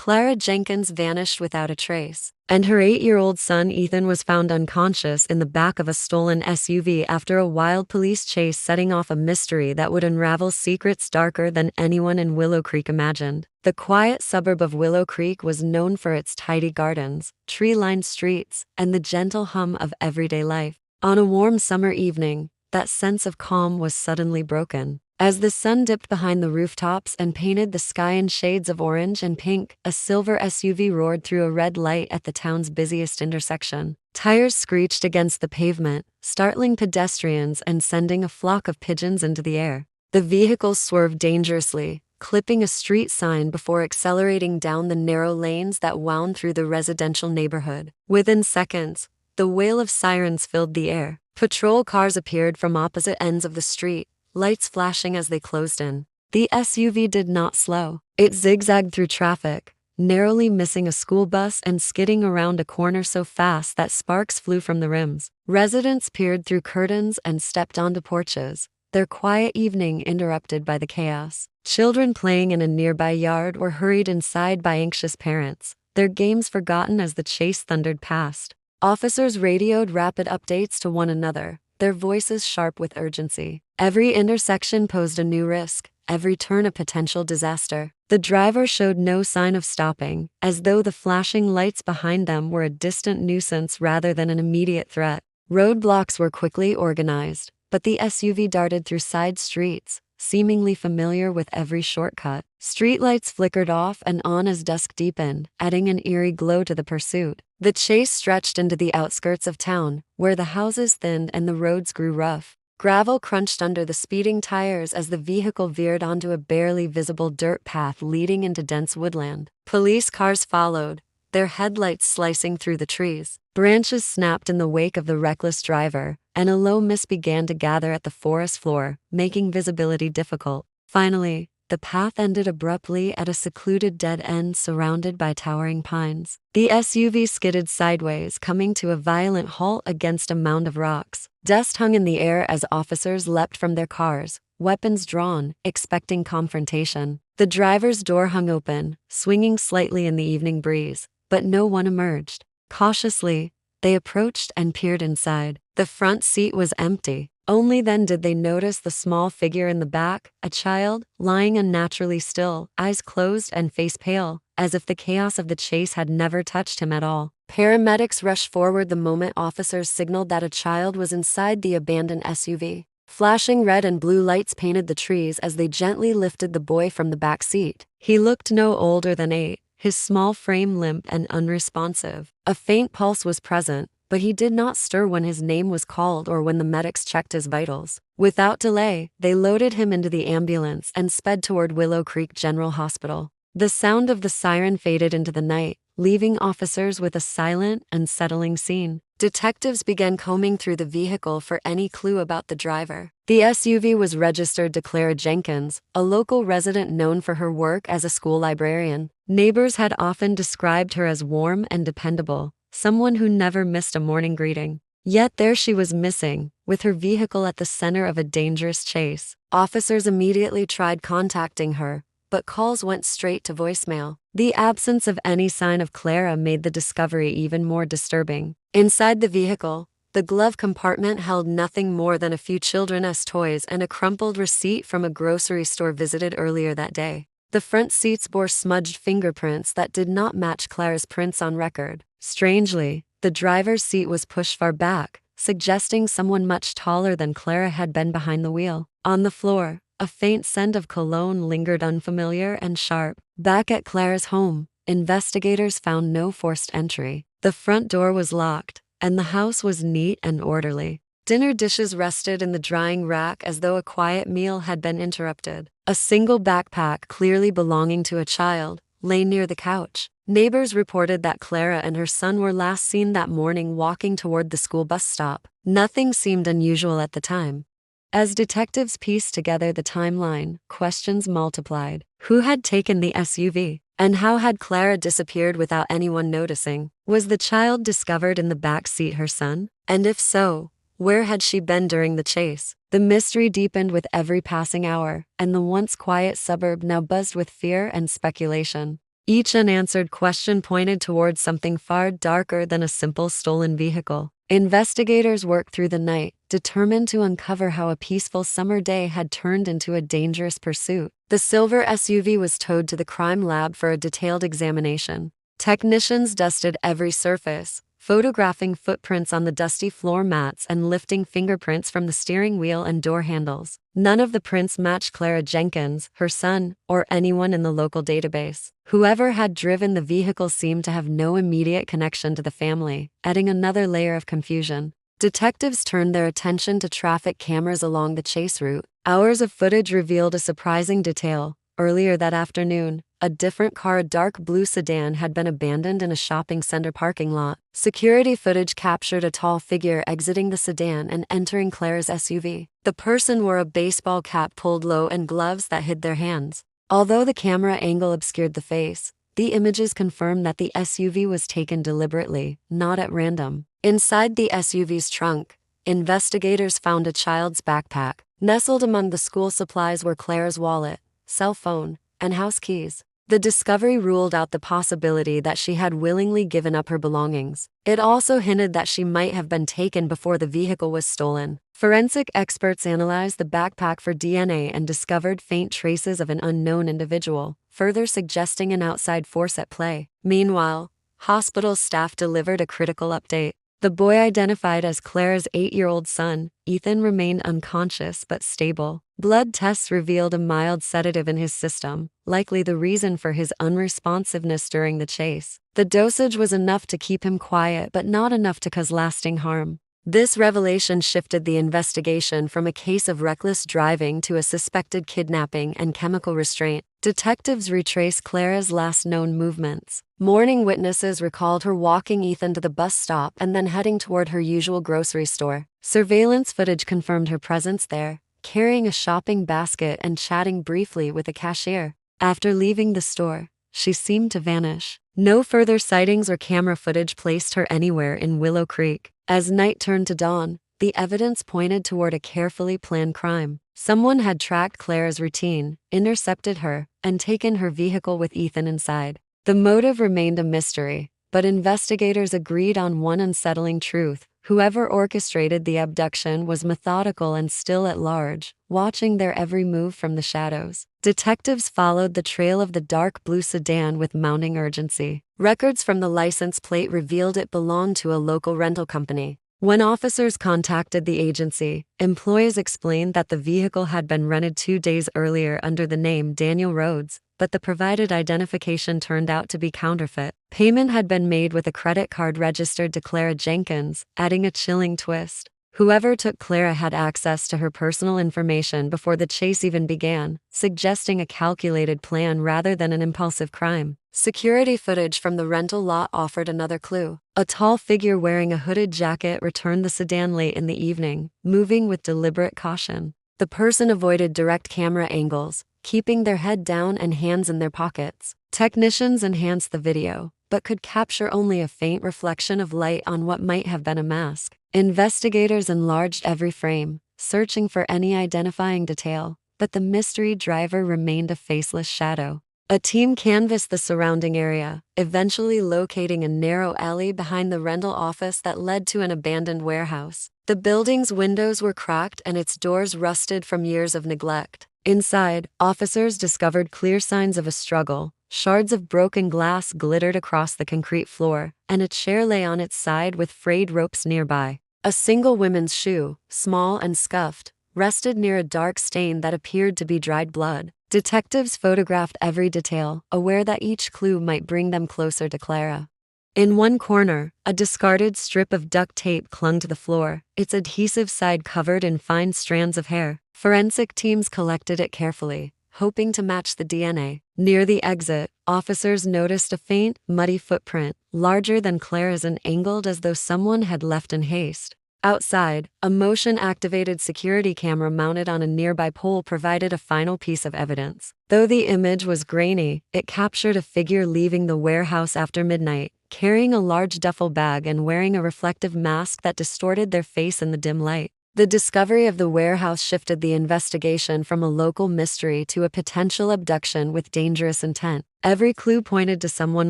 Clara Jenkins vanished without a trace, and her 8-year-old son Ethan was found unconscious in the back of a stolen SUV after a wild police chase, setting off a mystery that would unravel secrets darker than anyone in Willow Creek imagined. The quiet suburb of Willow Creek was known for its tidy gardens, tree-lined streets, and the gentle hum of everyday life. On a warm summer evening, that sense of calm was suddenly broken. As the sun dipped behind the rooftops and painted the sky in shades of orange and pink, a silver SUV roared through a red light at the town's busiest intersection. Tires screeched against the pavement, startling pedestrians and sending a flock of pigeons into the air. The vehicle swerved dangerously, clipping a street sign before accelerating down the narrow lanes that wound through the residential neighborhood. Within seconds, the wail of sirens filled the air. Patrol cars appeared from opposite ends of the street, lights flashing as they closed in. The SUV did not slow. It zigzagged through traffic, narrowly missing a school bus and skidding around a corner so fast that sparks flew from the rims. Residents peered through curtains and stepped onto porches, their quiet evening interrupted by the chaos. Children playing in a nearby yard were hurried inside by anxious parents, their games forgotten as the chase thundered past. Officers radioed rapid updates to one another, their voices sharp with urgency. Every intersection posed a new risk, every turn a potential disaster. The driver showed no sign of stopping, as though the flashing lights behind them were a distant nuisance rather than an immediate threat. Roadblocks were quickly organized, but the SUV darted through side streets, seemingly familiar with every shortcut. Streetlights flickered off and on as dusk deepened, adding an eerie glow to the pursuit. The chase stretched into the outskirts of town, where the houses thinned and the roads grew rough. Gravel crunched under the speeding tires as the vehicle veered onto a barely visible dirt path leading into dense woodland. Police cars followed, their headlights slicing through the trees. Branches snapped in the wake of the reckless driver, and a low mist began to gather at the forest floor, making visibility difficult. Finally, the path ended abruptly at a secluded dead end surrounded by towering pines. The SUV skidded sideways, coming to a violent halt against a mound of rocks. Dust hung in the air as officers leapt from their cars, weapons drawn, expecting confrontation. The driver's door hung open, swinging slightly in the evening breeze, but no one emerged. Cautiously, they approached and peered inside. The front seat was empty. Only then did they notice the small figure in the back, a child, lying unnaturally still, eyes closed and face pale, as if the chaos of the chase had never touched him at all. Paramedics rushed forward the moment officers signaled that a child was inside the abandoned SUV. Flashing red and blue lights painted the trees as they gently lifted the boy from the back seat. He looked no older than 8, his small frame limp and unresponsive. A faint pulse was present, but he did not stir when his name was called or when the medics checked his vitals. Without delay, they loaded him into the ambulance and sped toward Willow Creek General Hospital. The sound of the siren faded into the night, leaving officers with a silent, unsettling scene. Detectives began combing through the vehicle for any clue about the driver. The SUV was registered to Clara Jenkins, a local resident known for her work as a school librarian. Neighbors had often described her as warm and dependable, someone who never missed a morning greeting. Yet there she was missing, with her vehicle at the center of a dangerous chase. Officers immediately tried contacting her, but calls went straight to voicemail. The absence of any sign of Clara made the discovery even more disturbing. Inside the vehicle, the glove compartment held nothing more than a few children's toys and a crumpled receipt from a grocery store visited earlier that day. The front seats bore smudged fingerprints that did not match Clara's prints on record. Strangely, the driver's seat was pushed far back, suggesting someone much taller than Clara had been behind the wheel. On the floor, a faint scent of cologne lingered, unfamiliar and sharp. Back at Clara's home, investigators found no forced entry. The front door was locked, and the house was neat and orderly. Dinner dishes rested in the drying rack as though a quiet meal had been interrupted. A single backpack, clearly belonging to a child, lay near the couch. Neighbors reported that Clara and her son were last seen that morning walking toward the school bus stop. Nothing seemed unusual at the time. As detectives pieced together the timeline, questions multiplied. Who had taken the SUV? And how had Clara disappeared without anyone noticing? Was the child discovered in the back seat her son? And if so, where had she been during the chase? The mystery deepened with every passing hour, and the once quiet suburb now buzzed with fear and speculation. Each unanswered question pointed towards something far darker than a simple stolen vehicle. Investigators worked through the night, determined to uncover how a peaceful summer day had turned into a dangerous pursuit. The silver SUV was towed to the crime lab for a detailed examination. Technicians dusted every surface, photographing footprints on the dusty floor mats and lifting fingerprints from the steering wheel and door handles. None of the prints matched Clara Jenkins, her son, or anyone in the local database. Whoever had driven the vehicle seemed to have no immediate connection to the family, adding another layer of confusion. Detectives turned their attention to traffic cameras along the chase route. Hours of footage revealed a surprising detail. Earlier that afternoon, a different car, a dark blue sedan, had been abandoned in a shopping center parking lot. Security footage captured a tall figure exiting the sedan and entering Clara's SUV. The person wore a baseball cap pulled low and gloves that hid their hands. Although the camera angle obscured the face, the images confirmed that the SUV was taken deliberately, not at random. Inside the SUV's trunk, investigators found a child's backpack. Nestled among the school supplies were Clara's wallet, cell phone, and house keys. The discovery ruled out the possibility that she had willingly given up her belongings. It also hinted that she might have been taken before the vehicle was stolen. Forensic experts analyzed the backpack for DNA and discovered faint traces of an unknown individual, further suggesting an outside force at play. Meanwhile, hospital staff delivered a critical update. The boy, identified as Clara's 8-year-old son, Ethan, remained unconscious but stable. Blood tests revealed a mild sedative in his system, likely the reason for his unresponsiveness during the chase. The dosage was enough to keep him quiet but not enough to cause lasting harm. This revelation shifted the investigation from a case of reckless driving to a suspected kidnapping and chemical restraint. Detectives retraced Clara's last known movements. Morning witnesses recalled her walking Ethan to the bus stop and then heading toward her usual grocery store. Surveillance footage confirmed her presence there, carrying a shopping basket and chatting briefly with a cashier. After leaving the store, she seemed to vanish. No further sightings or camera footage placed her anywhere in Willow Creek. As night turned to dawn, the evidence pointed toward a carefully planned crime. Someone had tracked Clara's routine, intercepted her, and taken her vehicle with Ethan inside. The motive remained a mystery, but investigators agreed on one unsettling truth. Whoever orchestrated the abduction was methodical and still at large, watching their every move from the shadows. Detectives followed the trail of the dark blue sedan with mounting urgency. Records from the license plate revealed it belonged to a local rental company. When officers contacted the agency, employees explained that the vehicle had been rented 2 days earlier under the name Daniel Rhodes, but the provided identification turned out to be counterfeit. Payment had been made with a credit card registered to Clara Jenkins, adding a chilling twist. Whoever took Clara had access to her personal information before the chase even began, suggesting a calculated plan rather than an impulsive crime. Security footage from the rental lot offered another clue. A tall figure wearing a hooded jacket returned the sedan late in the evening, moving with deliberate caution. The person avoided direct camera angles, keeping their head down and hands in their pockets. Technicians enhanced the video, but could capture only a faint reflection of light on what might have been a mask. Investigators enlarged every frame, searching for any identifying detail, but the mystery driver remained a faceless shadow. A team canvassed the surrounding area, eventually locating a narrow alley behind the rental office that led to an abandoned warehouse. The building's windows were cracked and its doors rusted from years of neglect. Inside, officers discovered clear signs of a struggle. Shards of broken glass glittered across the concrete floor, and a chair lay on its side with frayed ropes nearby. A single woman's shoe, small and scuffed, rested near a dark stain that appeared to be dried blood. Detectives photographed every detail, aware that each clue might bring them closer to Clara. In one corner, a discarded strip of duct tape clung to the floor, its adhesive side covered in fine strands of hair. Forensic teams collected it carefully, hoping to match the DNA. Near the exit, officers noticed a faint, muddy footprint, larger than Clara's and angled as though someone had left in haste. Outside, a motion-activated security camera mounted on a nearby pole provided a final piece of evidence. Though the image was grainy, it captured a figure leaving the warehouse after midnight, carrying a large duffel bag and wearing a reflective mask that distorted their face in the dim light. The discovery of the warehouse shifted the investigation from a local mystery to a potential abduction with dangerous intent. Every clue pointed to someone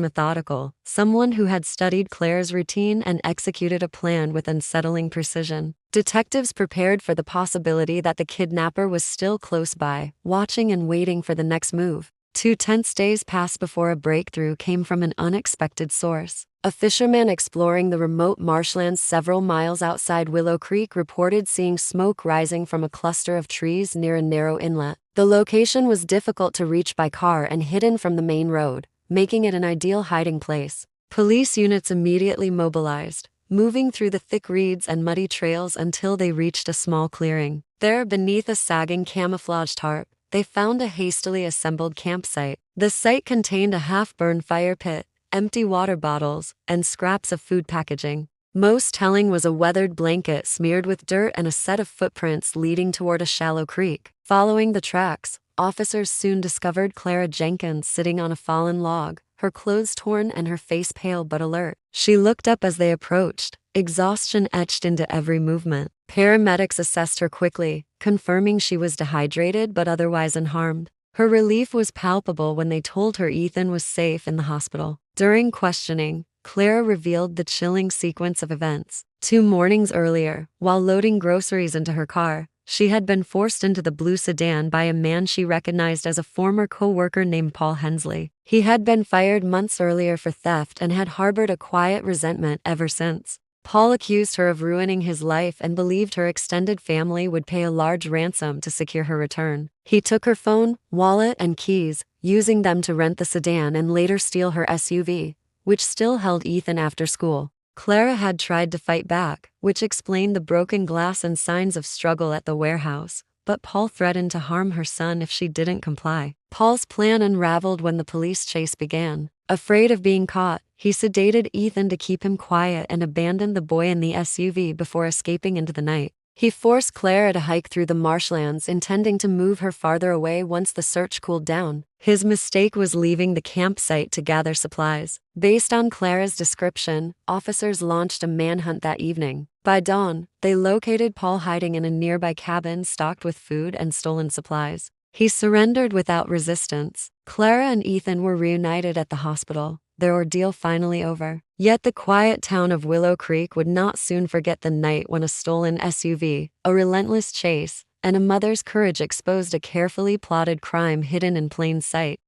methodical, someone who had studied Claire's routine and executed a plan with unsettling precision. Detectives prepared for the possibility that the kidnapper was still close by, watching and waiting for the next move. 2 tense days passed before a breakthrough came from an unexpected source. A fisherman exploring the remote marshlands several miles outside Willow Creek reported seeing smoke rising from a cluster of trees near a narrow inlet. The location was difficult to reach by car and hidden from the main road, making it an ideal hiding place. Police units immediately mobilized, moving through the thick reeds and muddy trails until they reached a small clearing. There, beneath a sagging camouflage tarp, they found a hastily assembled campsite. The site contained a half-burned fire pit, empty water bottles, and scraps of food packaging. Most telling was a weathered blanket smeared with dirt and a set of footprints leading toward a shallow creek. Following the tracks, officers soon discovered Clara Jenkins sitting on a fallen log, her clothes torn and her face pale but alert. She looked up as they approached, exhaustion etched into every movement. Paramedics assessed her quickly, confirming she was dehydrated but otherwise unharmed. Her relief was palpable when they told her Ethan was safe in the hospital. During questioning, Clara revealed the chilling sequence of events. 2 mornings earlier, while loading groceries into her car, she had been forced into the blue sedan by a man she recognized as a former co-worker named Paul Hensley. He had been fired months earlier for theft and had harbored a quiet resentment ever since. Paul accused her of ruining his life and believed her extended family would pay a large ransom to secure her return. He took her phone, wallet, and keys, using them to rent the sedan and later steal her SUV, which still held Ethan after school. Clara had tried to fight back, which explained the broken glass and signs of struggle at the warehouse, but Paul threatened to harm her son if she didn't comply. Paul's plan unraveled when the police chase began. Afraid of being caught, he sedated Ethan to keep him quiet and abandoned the boy in the SUV before escaping into the night. He forced Clara to hike through the marshlands, intending to move her farther away once the search cooled down. His mistake was leaving the campsite to gather supplies. Based on Clara's description, officers launched a manhunt that evening. By dawn, they located Paul hiding in a nearby cabin stocked with food and stolen supplies. He surrendered without resistance. Clara and Ethan were reunited at the hospital, their ordeal finally over. Yet the quiet town of Willow Creek would not soon forget the night when a stolen SUV, a relentless chase, and a mother's courage exposed a carefully plotted crime hidden in plain sight.